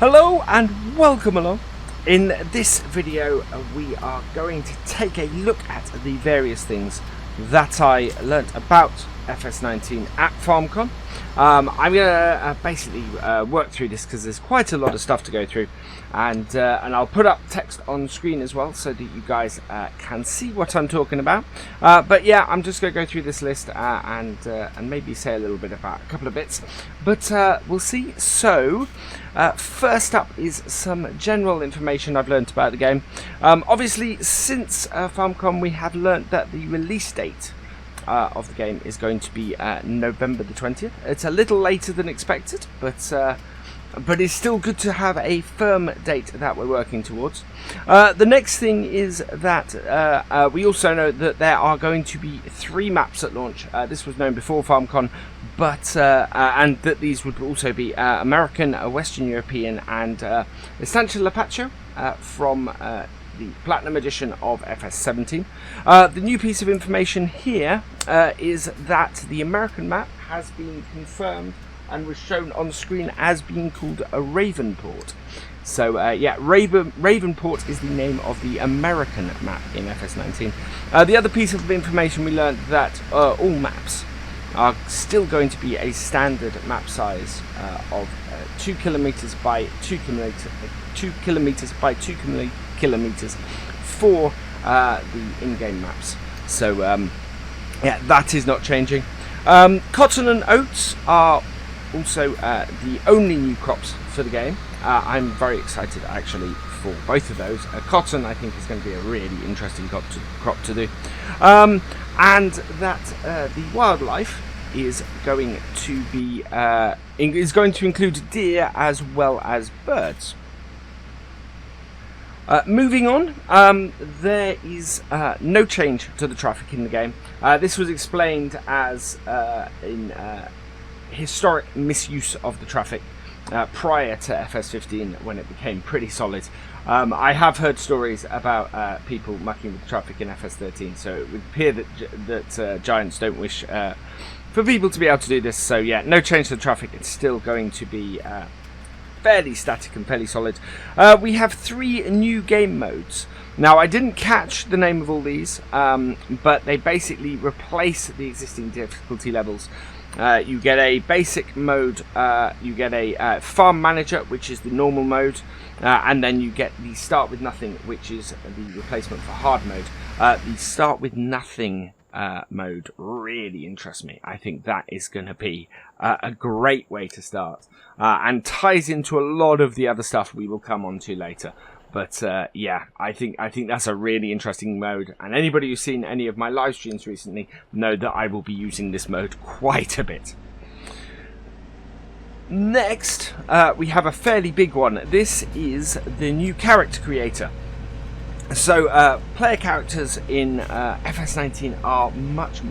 Hello and welcome along. In this video we are going to take a look at the various things that I learnt about FS19 at FarmCon. I'm going to basically work through this because there's quite a lot of stuff to go through, and I'll put up text on screen as well so that you guys can see what I'm talking about. But yeah, I'm just going to go through this list and maybe say a little bit about a couple of bits, but we'll see. So first up is some general information I've learnt about the game. Obviously, since FarmCon, we have learnt that the release date of the game is going to be November the 20th. It's a little later than expected, but it's still good to have a firm date that we're working towards. The next thing is that we also know that there are going to be 3 maps at launch. This was known before FarmCon, but and that these would also be American, Western European, and Estancia Lapacho from the Platinum Edition of FS17. The new piece of information here is that the American map has been confirmed and was shown on screen as being called a Ravenport. So yeah, Ravenport is the name of the American map in FS19. The other piece of information we learned that all maps are still going to be a standard map size of 2 kilometers by 2 kilometers by 2 kilometers for the in-game maps. So yeah, that is not changing. Cotton and oats are also the only new crops for the game. I'm very excited actually for both of those. Cotton, I think, is going to be a really interesting crop to do, and that the wildlife is going to be include deer as well as birds. Moving on, there is no change to the traffic in the game. This was explained as in historic misuse of the traffic prior to FS15 when it became pretty solid. I have heard stories about people mucking with the traffic in FS13, so it would appear that Giants don't wish for people to be able to do this. So yeah, no change to the traffic. It's still going to be fairly static and fairly solid. We have 3 new game modes. Now, I didn't catch the name of all these, but they basically replace the existing difficulty levels. You get a basic mode, you get a farm manager, which is the normal mode, and then you get the start with nothing, which is the replacement for hard mode. The start with nothing mode really interests me. I think that is going to be a great way to start, and ties into a lot of the other stuff we will come on to later. But yeah, I think that's a really interesting mode, and anybody who's seen any of my live streams recently know that I will be using this mode quite a bit. Next, we have a fairly big one. This is the new character creator. So player characters in FS19 are much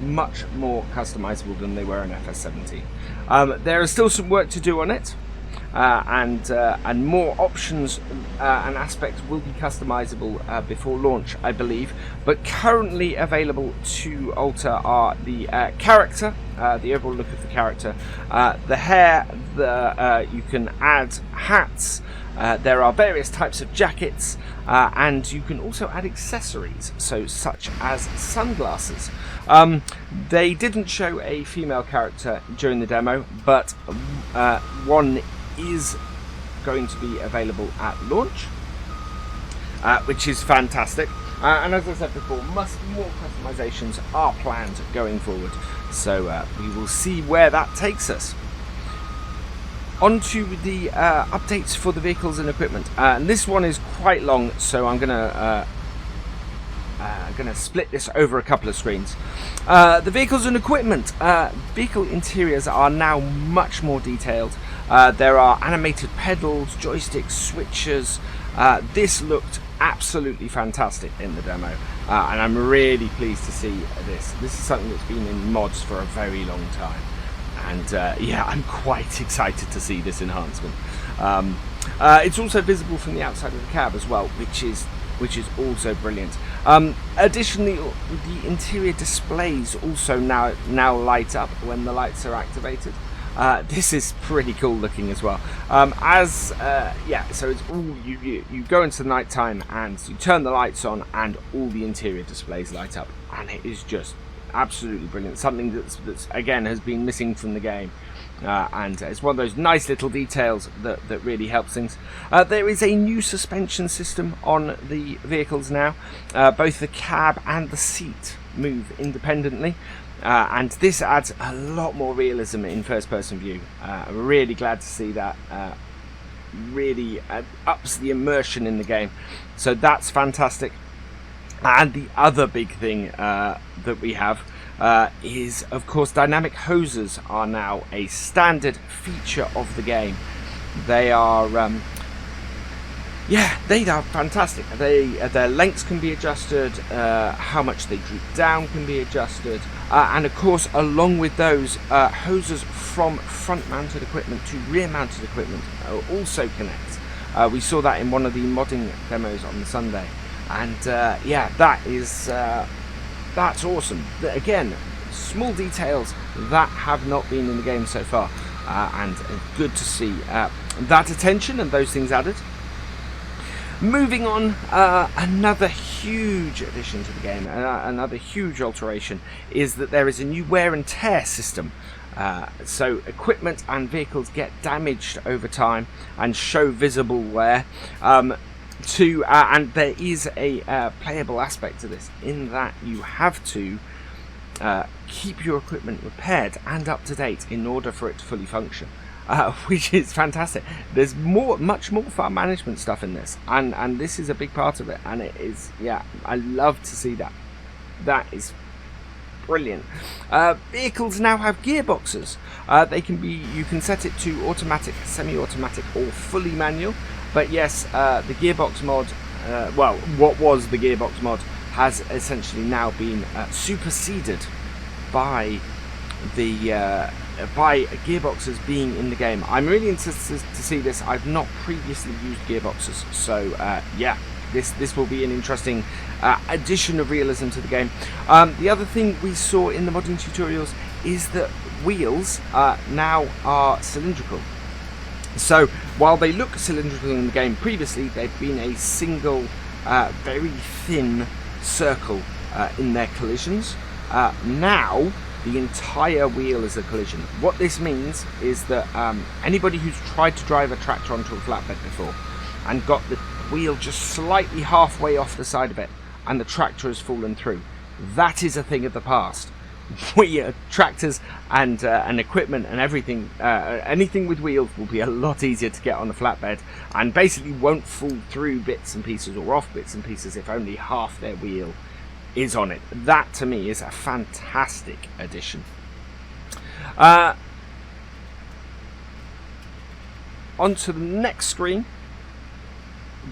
more customizable than they were in FS17. There is still some work to do on it. And more options and aspects will be customizable before launch, I believe. But currently available to alter are the character, the overall look of the character, the hair, you can add hats, there are various types of jackets, and you can also add accessories, so such as sunglasses. They didn't show a female character during the demo, but one is going to be available at launch, which is fantastic. And as I said before, more customizations are planned going forward, so we will see where that takes us. On to the updates for the vehicles and equipment. And this one is quite long, so I'm going to split this over a couple of screens. The vehicles and equipment. Vehicle interiors are now much more detailed. There are animated pedals, joysticks, switches. This looked absolutely fantastic in the demo, and I'm really pleased to see this. This is something that's been in mods for a very long time, and yeah, I'm quite excited to see this enhancement. It's also visible from the outside of the cab as well, which is also brilliant. Additionally, the interior displays also now light up when the lights are activated. This is pretty cool looking as well. So it's all you go into the night time and you turn the lights on and all the interior displays light up, and it is just absolutely brilliant. Something that's again has been missing from the game. And it's one of those nice little details that really helps things. There is a new suspension system on the vehicles now. Both the cab and the seat move independently, and this adds a lot more realism in first-person view. I'm really glad to see that. Really ups the immersion in the game, so that's fantastic. And the other big thing that we have is, of course, dynamic hoses are now a standard feature of the game. They are, they are fantastic. Their lengths can be adjusted, how much they droop down can be adjusted, and of course, along with those, hoses from front-mounted equipment to rear-mounted equipment also connect. We saw that in one of the modding demos on the Sunday. And that's awesome. Again, small details that have not been in the game so far, and good to see that attention and those things added. Moving on, another huge addition to the game, another huge alteration, is that there is a new wear and tear system. So equipment and vehicles get damaged over time and show visible wear. And there is a playable aspect to this, in that you have to keep your equipment repaired and up to date in order for it to fully function, which is fantastic. There's much more farm management stuff in this, and this is a big part of it, and it is, I love to see that. That is brilliant. Vehicles now have gearboxes. You can set it to automatic, semi-automatic, or fully manual. But yes, the gearbox mod, what was the gearbox mod, has essentially now been superseded by the by gearboxes being in the game. I'm really interested to see this. I've not previously used gearboxes, so this will be an interesting addition of realism to the game. The other thing we saw in the modding tutorials is that wheels now are cylindrical. So while they look cylindrical in the game, previously they've been a single, very thin circle in their collisions. Now the entire wheel is a collision. What this means is that anybody who's tried to drive a tractor onto a flatbed before and got the wheel just slightly halfway off the side of it and the tractor has fallen through, that is a thing of the past. Tractors and equipment and everything, anything with wheels will be a lot easier to get on a flatbed, and basically won't fall through bits and pieces or off bits and pieces if only half their wheel is on it. That to me is a fantastic addition. Onto the next screen,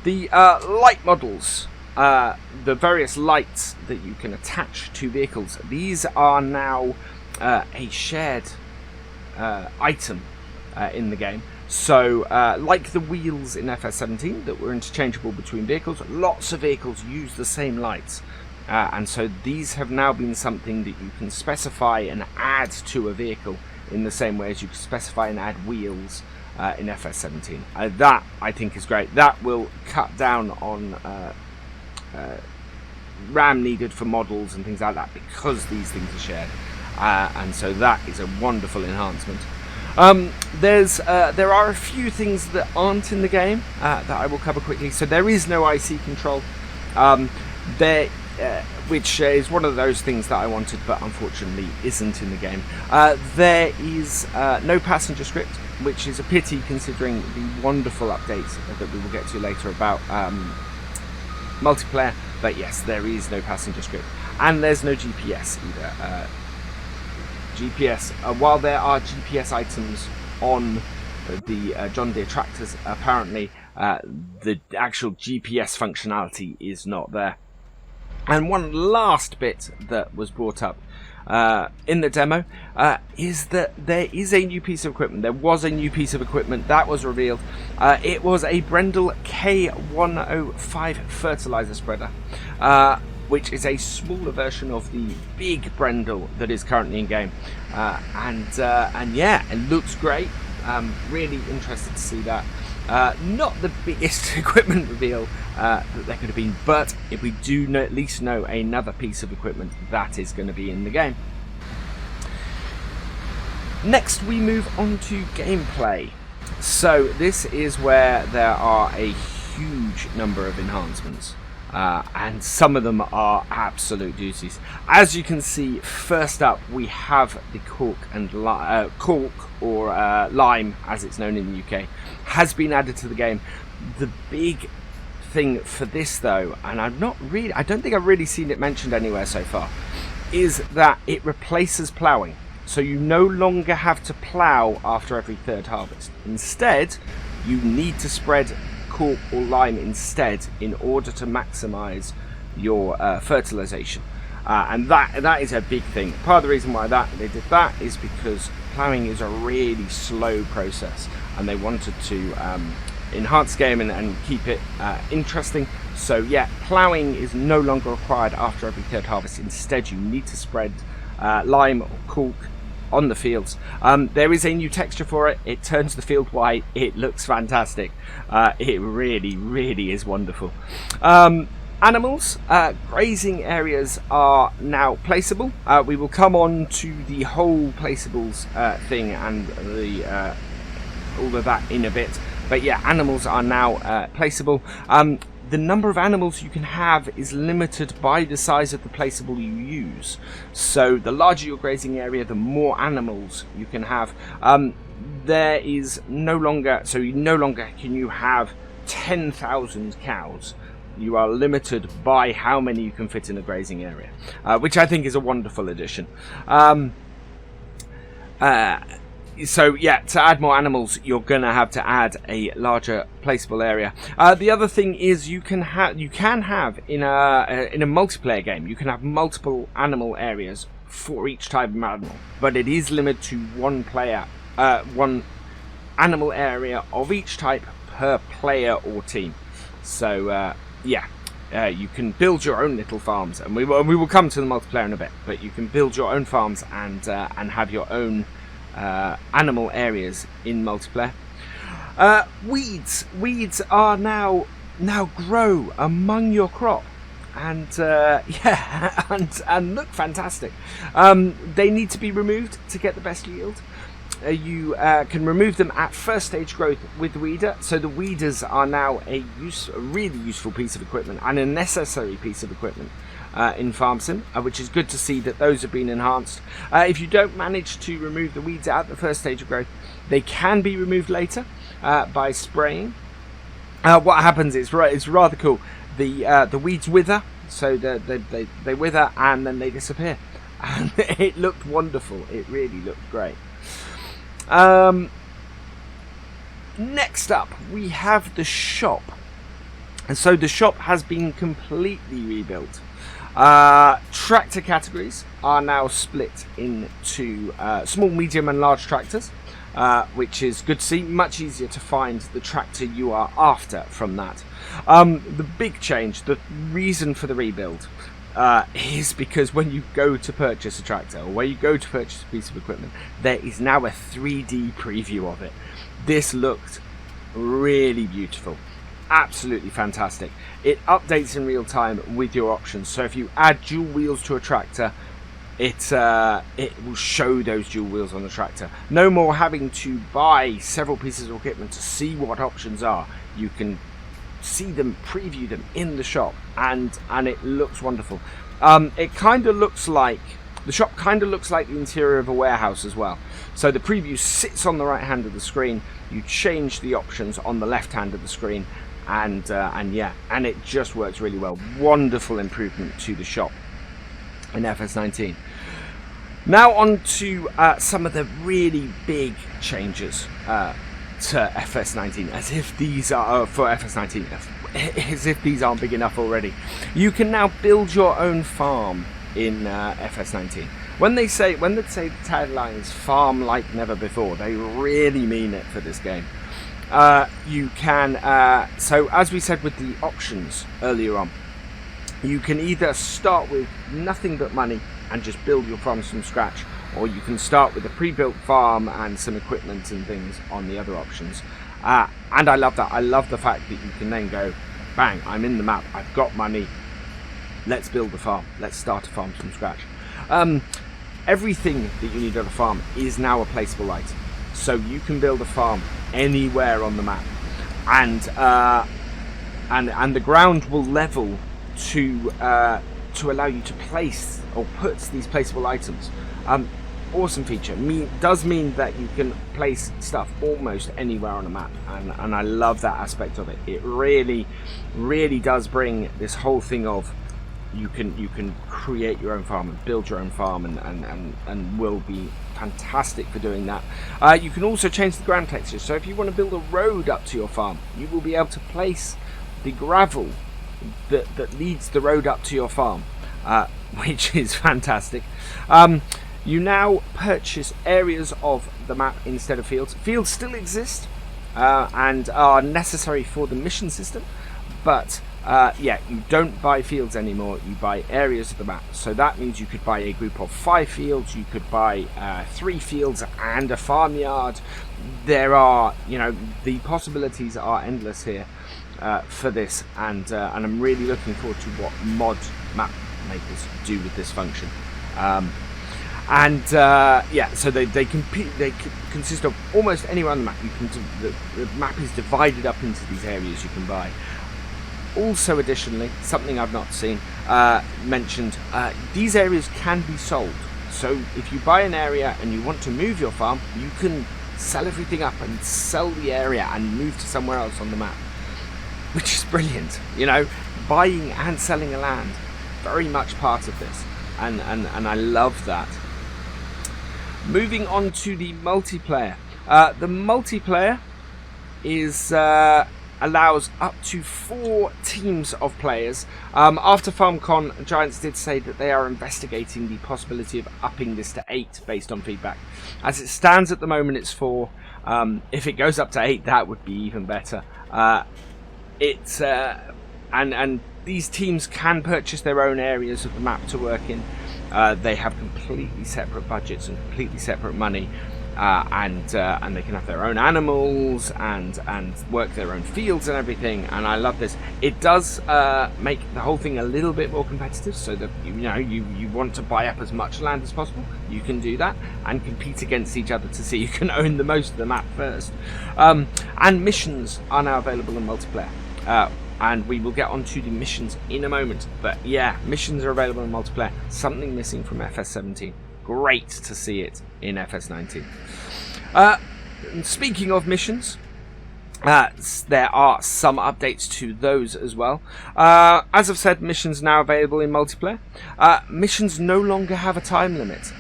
the light models. The various lights that you can attach to vehicles. These are now a shared item in the game. So, like the wheels in FS17 that were interchangeable between vehicles, lots of vehicles use the same lights. And so these have now been something that you can specify and add to a vehicle in the same way as you can specify and add wheels in FS17. That, I think, is great. That will cut down on RAM needed for models and things like that, because these things are shared, and so that is a wonderful enhancement. There are a few things that aren't in the game that I will cover quickly. So there is no IC control, which is one of those things that I wanted but unfortunately isn't in the game. There is no passenger script, which is a pity considering the wonderful updates that we will get to later about multiplayer. But yes, there is no passenger script, and there's no GPS either. GPS, while there are GPS items on the John Deere tractors, apparently the actual GPS functionality is not there. And one last bit that was brought up in the demo is that there is a new piece of equipment. There was a new piece of equipment that was revealed. It was a Brendel K105 fertilizer spreader. which is a smaller version of the big Brendel that is currently in game. And yeah, it looks great. Really interested to see that. Not the biggest equipment reveal that there could have been, but if we do at least know another piece of equipment that is going to be in the game. Next, we move on to gameplay. So this is where there are a huge number of enhancements, and some of them are absolute doozies. As you can see, first up we have the cork or lime, as it's known in the UK, has been added to the game. The big thing for this, though, and I don't think I've really seen it mentioned anywhere so far, is that it replaces ploughing. So you no longer have to plough after every third harvest. Instead, you need to spread cork or lime instead in order to maximize your fertilization. And that is a big thing. Part of the reason why they did that is because ploughing is a really slow process, and they wanted to enhance the game and keep it interesting. So yeah, ploughing is no longer required after every third harvest. Instead, you need to spread lime or cork on the fields. There is a new texture for it. It turns the field white. It looks fantastic. It really is wonderful. Animals, grazing areas are now placeable. We will come on to the whole placeables thing and the all of that in a bit. But yeah, animals are now placeable. The number of animals you can have is limited by the size of the placeable you use. So the larger your grazing area, the more animals you can have. There is no longer can you have 10,000 cows. You are limited by how many you can fit in a grazing area, which I think is a wonderful addition. So yeah, to add more animals, you're gonna have to add a larger placeable area. The other thing is you can have in a multiplayer game, you can have multiple animal areas for each type of animal, but it is limited to one animal area of each type per player or team. So yeah. You can build your own little farms, and we will come to the multiplayer in a bit. But you can build your own farms and have your own animal areas in multiplayer. Weeds are now grow among your crop, and yeah, and look fantastic. They need to be removed to get the best yield. You can remove them at first stage growth with the weeder. So the weeders are now a really useful piece of equipment and a necessary piece of equipment in Farm Sim, which is good to see that those have been enhanced. If you don't manage to remove the weeds at the first stage of growth, they can be removed later by spraying. What happens is it's rather cool. The weeds wither, so they wither and then they disappear, and it looked wonderful. It really looked great. Next up, we have the shop, and so the shop has been completely rebuilt. Tractor categories are now split into small, medium and large tractors, which is good to see. Much easier to find the tractor you are after from that. The big change, the reason for the rebuild, is because when you go to purchase a tractor, or when you go to purchase a piece of equipment, there is now a 3D preview of it. This looked really beautiful. Absolutely fantastic. It updates in real time with your options. So if you add dual wheels to a tractor, it will show those dual wheels on the tractor. No more having to buy several pieces of equipment to see what options are. You can see them, preview them in the shop, and it looks wonderful. It kind of looks like the shop kind of looks like the interior of a warehouse as well. So the preview sits on the right hand of the screen. You change the options on the left hand of the screen, and yeah, and it just works really well. Wonderful improvement to the shop in FS19. Now on to some of the really big changes to FS19, as if these are for FS19, as if these aren't big enough already. You can now build your own farm in FS19. When they say the tagline is "farm like never before," they really mean it for this game. You can so as we said with the options earlier on, You can either start with nothing but money and just build your farms from scratch, or you can start with a pre-built farm and some equipment and things on the other options. And I love that. I love the fact that you can then go, bang, I'm in the map, I've got money, let's build a farm, let's start a farm from scratch. Everything that you need on a farm is now a placeable item, so you can build a farm anywhere on the map, and the ground will level to allow you to place or put these placeable items. Awesome feature. Does mean that you can place stuff almost anywhere on a map, and I love that aspect of it. It really does bring this whole thing of you can create your own farm and build your own farm, and will be fantastic for doing that. You can also change the ground texture, so if you want to build a road up to your farm, you will be able to place the gravel that leads the road up to your farm, which is fantastic. You now purchase areas of the map instead of fields. Fields still exist and are necessary for the mission system, but yeah, you don't buy fields anymore, you buy areas of the map. So that means you could buy a group of 5 fields, you could buy 3 fields and a farmyard. There are, the possibilities are endless here for this, and I'm really looking forward to what mod map makers do with this function. Yeah, so they consist of almost anywhere on the map. The map is divided up into these areas you can buy. Also, additionally, something I've not seen mentioned, these areas can be sold. So if you buy an area and you want to move your farm, you can sell everything up and sell the area and move to somewhere else on the map, which is brilliant. Buying and selling a land, very much part of this, and I love that. Moving on to the multiplayer. The multiplayer is allows up to 4 teams of players. After FarmCon, Giants did say that they are investigating the possibility of upping this to 8 based on feedback. As it stands at the moment, it's 4. If it goes up to 8, that would be even better. And these teams can purchase their own areas of the map to work in. They have completely separate budgets and completely separate money, and they can have their own animals and work their own fields and everything. And I love this. It does make the whole thing a little bit more competitive, so that you want to buy up as much land as possible. You can do that and compete against each other to see who can own the most of the map first. And missions are now available in multiplayer. And we will get onto the missions in a moment. But yeah, missions are available in multiplayer. Something missing from FS17. Great to see it in FS19. Speaking of missions, there are some updates to those as well. As I've said, missions now available in multiplayer. Missions no longer have a time limit.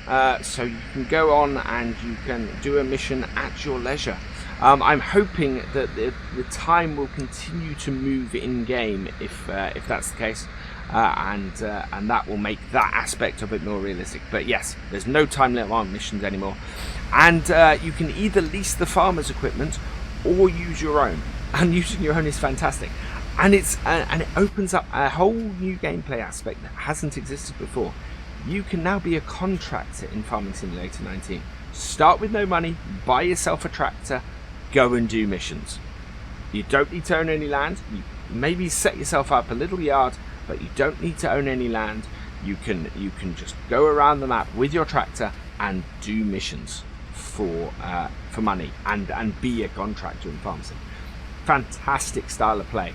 So you can go on and you can do a mission at your leisure. I'm hoping that the time will continue to move in game if that's the case, and that will make that aspect of it more realistic. But yes, there's no time limit on missions anymore, and you can either lease the farmer's equipment or use your own. And using your own is fantastic, and it opens up a whole new gameplay aspect that hasn't existed before. You can now be a contractor in Farming Simulator 19. Start with no money, buy yourself a tractor. Go and do missions. You don't need to own any land. You maybe set yourself up a little yard, but you don't need to own any land. You can just go around the map with your tractor and do missions for money and be a contractor in FarmSim. Fantastic style of play.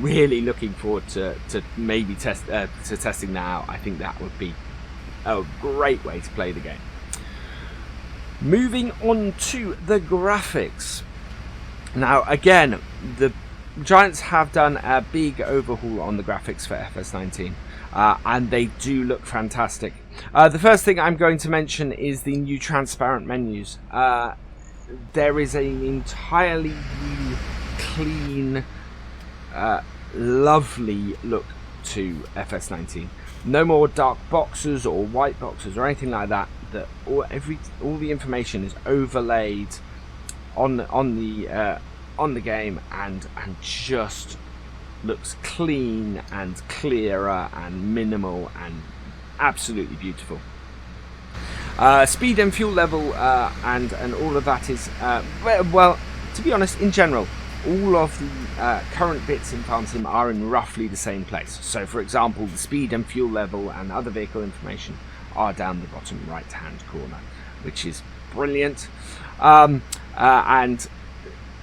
Really looking forward to maybe testing that out. I think that would be a great way to play the game. Moving on to the graphics. Now, again, the Giants have done a big overhaul on the graphics for FS19, and they do look fantastic. The first thing I'm going to mention is the new transparent menus. There is an entirely new, clean, lovely look to FS19. No more dark boxes or white boxes or anything like that. All the information is overlaid on the game and just looks clean and clearer and minimal and absolutely beautiful. Speed and fuel level and all of that is, well, to be honest, in general, all of the current bits in Farm Sim are in roughly the same place. So, for example, the speed and fuel level and other vehicle information are down the bottom right-hand corner, which is brilliant. And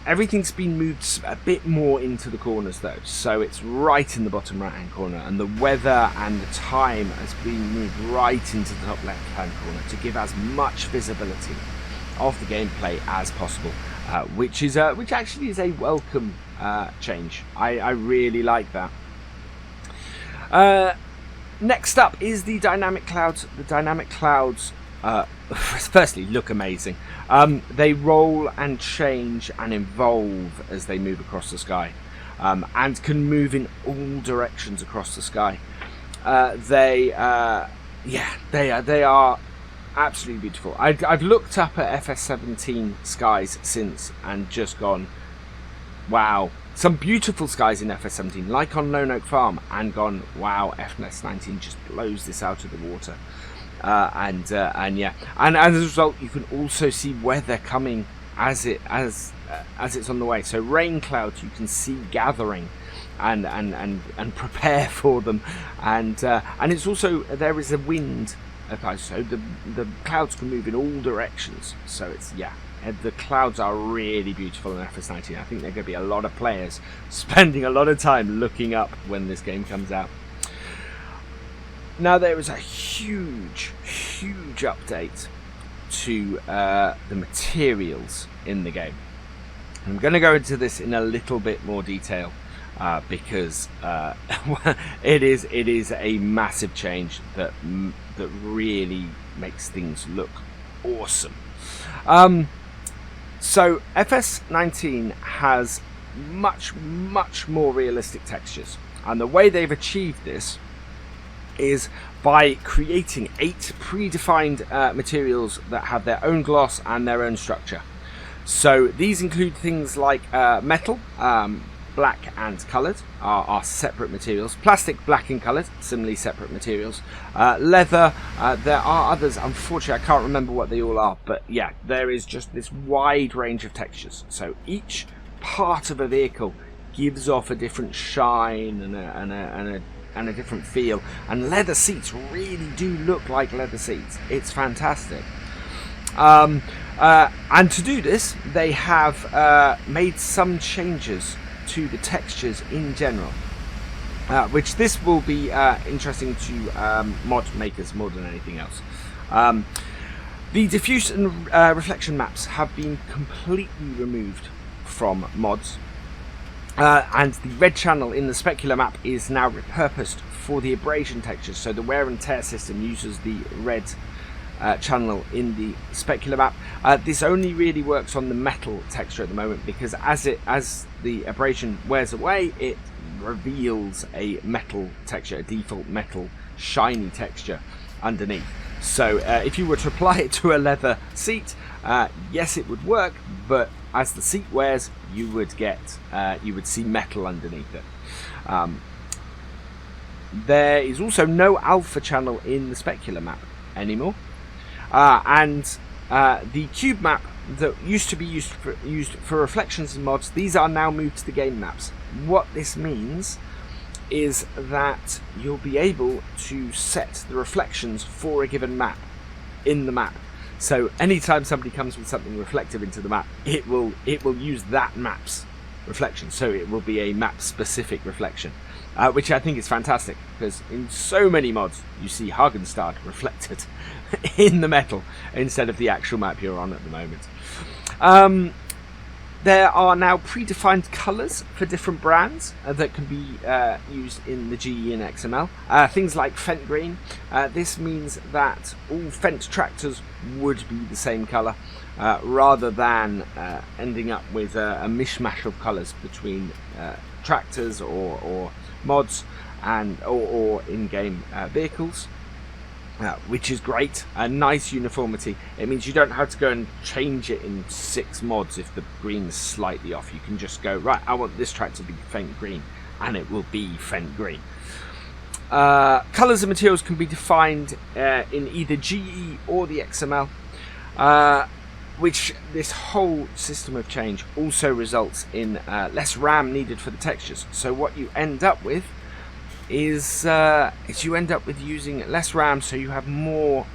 everything's been moved a bit more into the corners though, so it's right in the bottom right hand corner, and the weather and the time has been moved right into the top left hand corner to give as much visibility of the gameplay as possible, which actually is a welcome change. I really like that. Next up is the dynamic clouds. The dynamic clouds firstly look amazing. They roll and change and evolve as they move across the sky, and can move in all directions across the sky. They are absolutely beautiful. I've looked up at FS17 skies since and just gone, wow. Some beautiful skies in FS17, like on Lone Oak Farm, and gone, wow, FS19 just blows this out of the water. And yeah, and as a result, you can also see weather coming as it's on the way. So rain clouds you can see gathering, and prepare for them, and it's also, there is a wind. Okay, so the clouds can move in all directions. So it's, yeah, the clouds are really beautiful in FS19. I think there are going to be a lot of players spending a lot of time looking up when this game comes out. Now, there is a huge update to the materials in the game. I'm going to go into this in a little bit more detail because it is a massive change that really makes things look awesome. So FS19 has much more realistic textures, and the way they've achieved this is by creating 8 predefined materials that have their own gloss and their own structure. So these include things like metal, black and coloured are separate materials. Plastic, black and coloured, similarly separate materials. Leather, there are others, unfortunately I can't remember what they all are, but yeah, there is just this wide range of textures. So each part of a vehicle gives off a different shine and a different feel, and leather seats really do look like leather seats. It's fantastic. And to do this, they have made some changes to the textures in general, which this will be interesting to mod makers more than anything else. The diffuse and reflection maps have been completely removed from mods. And the red channel in the specular map is now repurposed for the abrasion textures. So the wear and tear system uses the red channel in the specular map. This only really works on the metal texture at the moment, because as the abrasion wears away, it reveals a metal texture, a default metal shiny texture underneath. So if you were to apply it to a leather seat, yes, it would work, but as the seat wears, you would see metal underneath it. There is also no alpha channel in the specular map anymore, and the cube map that used to be used for reflections and mods, these are now moved to the game maps. What this means is that you'll be able to set the reflections for a given map in the map. So anytime somebody comes with something reflective into the map, it will use that map's reflection. So it will be a map specific reflection, which I think is fantastic, because in so many mods you see Hagenstad reflected in the metal instead of the actual map you're on at the moment. There are now predefined colours for different brands that can be used in the GE and XML. Things like Fendt Green. This means that all Fendt tractors would be the same colour, rather than ending up with a mishmash of colours between tractors or mods or in-game vehicles. Which is great. A nice uniformity. It means you don't have to go and change it in 6 mods if the green is slightly off. You can just go, right, I want this tractor to be faint green, and it will be Fendt green. Colours and materials can be defined in either GE or the XML, which this whole system of change also results in less RAM needed for the textures. So what you end up with is you end up with using less RAM, so you have more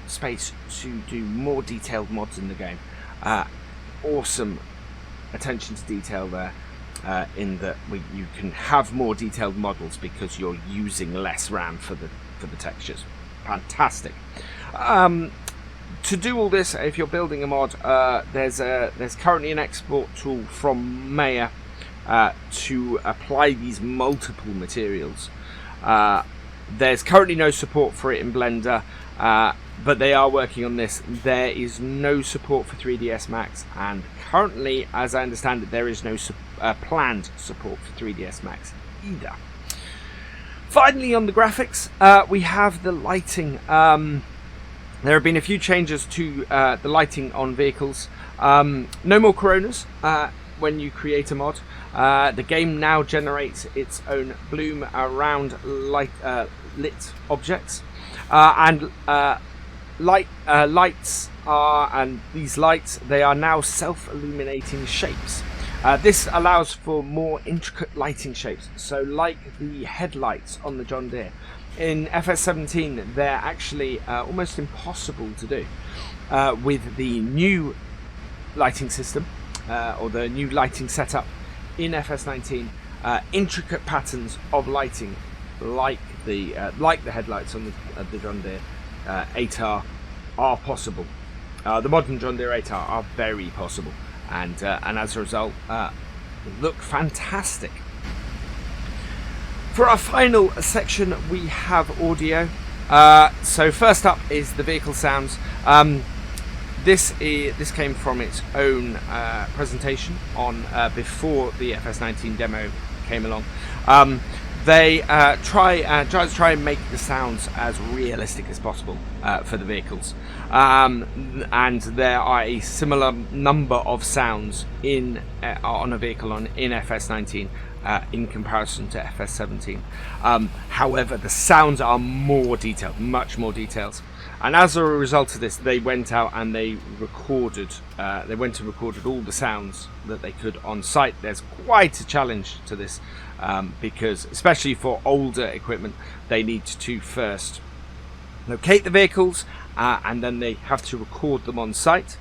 space to do more detailed mods in the game. Awesome attention to detail there, in that you can have more detailed models because you're using less RAM for the textures. Fantastic. To do all this, if you're building a mod, there's currently an export tool from Maya to apply these multiple materials. There's currently no support for it in Blender, but they are working on this. There is no support for 3ds Max, and currently, as I understand it, there is no planned support for 3ds Max either. Finally, on the graphics, we have the lighting. There have been a few changes to the lighting on vehicles. No more coronas when you create a mod. The game now generates its own bloom around lit objects, and lights are, and these lights, they are now self-illuminating shapes. This allows for more intricate lighting shapes, so like the headlights on the John Deere. In FS17, they're actually almost impossible to do. With the new lighting system, or the new lighting setup in FS19, intricate patterns of lighting, like the headlights on the John Deere 8R, are possible. The modern John Deere 8R are very possible, and as a result, look fantastic. For our final section, we have audio. So first up is the vehicle sounds. This came from its own presentation on before the FS19 demo came along. They try and make the sounds as realistic as possible for the vehicles, and there are a similar number of sounds on a vehicle in FS19 in comparison to FS17. However, the sounds are more detailed, much more detailed. And as a result of this, they went out and they recorded all the sounds that they could on site. There's quite a challenge to this, because especially for older equipment, they need to first locate the vehicles, and then they have to record them on site.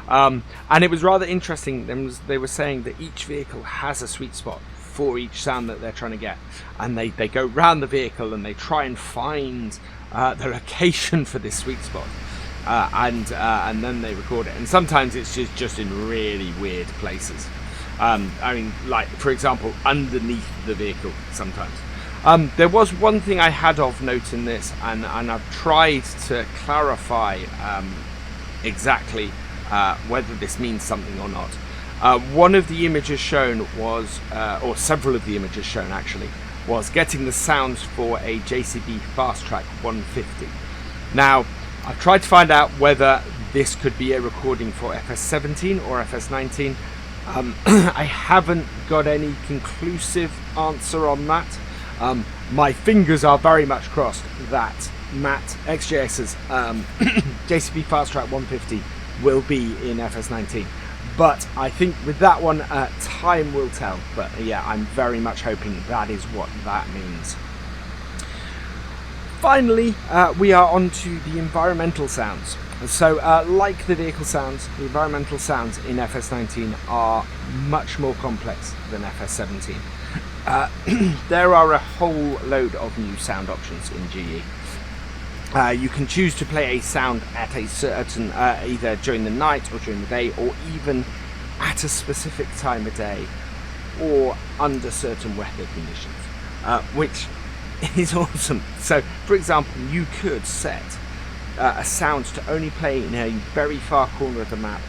And it was rather interesting. They were saying that each vehicle has a sweet spot for each sound that they're trying to get, and they go round the vehicle and they try and find the location for this sweet spot, and then they record it. And sometimes it's just in really weird places. I mean, like for example, underneath the vehicle sometimes. There was one thing I had of note in this, and I've tried to clarify exactly whether this means something or not. One of the images shown was, or several of the images shown actually, was getting the sounds for a JCB Fast Track 150. Now, I've tried to find out whether this could be a recording for FS17 or FS19. I haven't got any conclusive answer on that. My fingers are very much crossed that Matt XJS's JCB Fast Track 150 will be in FS19. But I think with that one, time will tell. But yeah, I'm very much hoping that is what that means. Finally, we are on to the environmental sounds. So like the vehicle sounds, the environmental sounds in FS19 are much more complex than FS17. There are a whole load of new sound options in GE. You can choose to play a sound at a certain, either during the night or during the day, or even at a specific time of day, or under certain weather conditions, which is awesome. So, for example, you could set a sound to only play in a very far corner of the map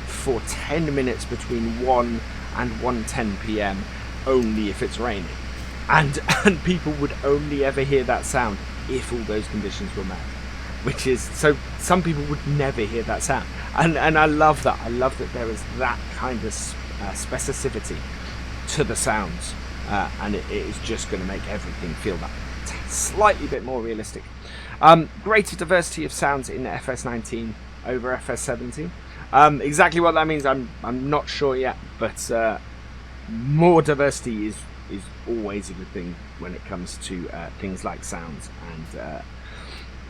for 10 minutes between 1 and 1:10 p.m. only if it's raining, and people would only ever hear that sound if all those conditions were met, which is, so some people would never hear that sound, and I love that. I love that there is that kind of specificity to the sounds and it is just going to make everything feel that slightly bit more realistic. Greater diversity of sounds in FS19 over FS17. Exactly what that means, I'm not sure yet, but more diversity is always a good thing when it comes to things like sounds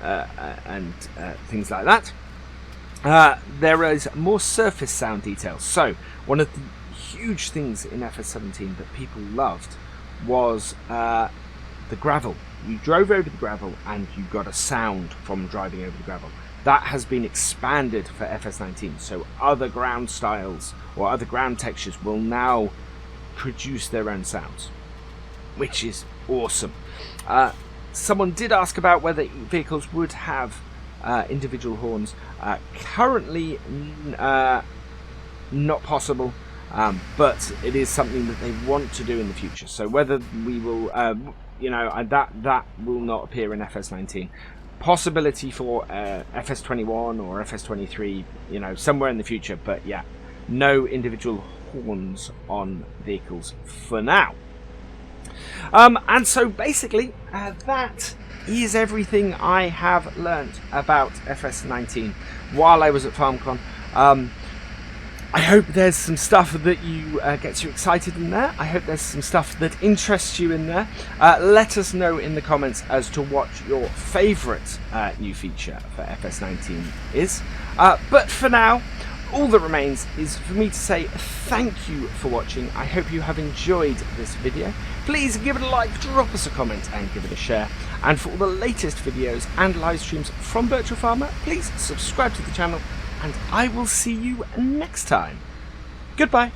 and things like that. There is more surface sound details. So one of the huge things in FS17 that people loved was the gravel. You drove over the gravel and you got a sound from driving over the gravel. That has been expanded for FS19, so other ground styles or other ground textures will now produce their own sounds, which is awesome. Someone did ask about whether vehicles would have individual horns. Currently not possible, but it is something that they want to do in the future. So whether we will, that will not appear in FS19. Possibility for FS21 or FS23, somewhere in the future, but yeah, no individual horns on vehicles for now. And so basically that is everything I have learnt about FS19 while I was at FarmCon. I hope there's some stuff that you gets you excited in there. I hope there's some stuff that interests you in there. Let us know in the comments as to what your favourite new feature for FS19 is. But for now, all that remains is for me to say thank you for watching. I hope you have enjoyed this video. Please give it a like, drop us a comment and give it a share. And for all the latest videos and live streams from Virtual Farmer, please subscribe to the channel and I will see you next time. Goodbye.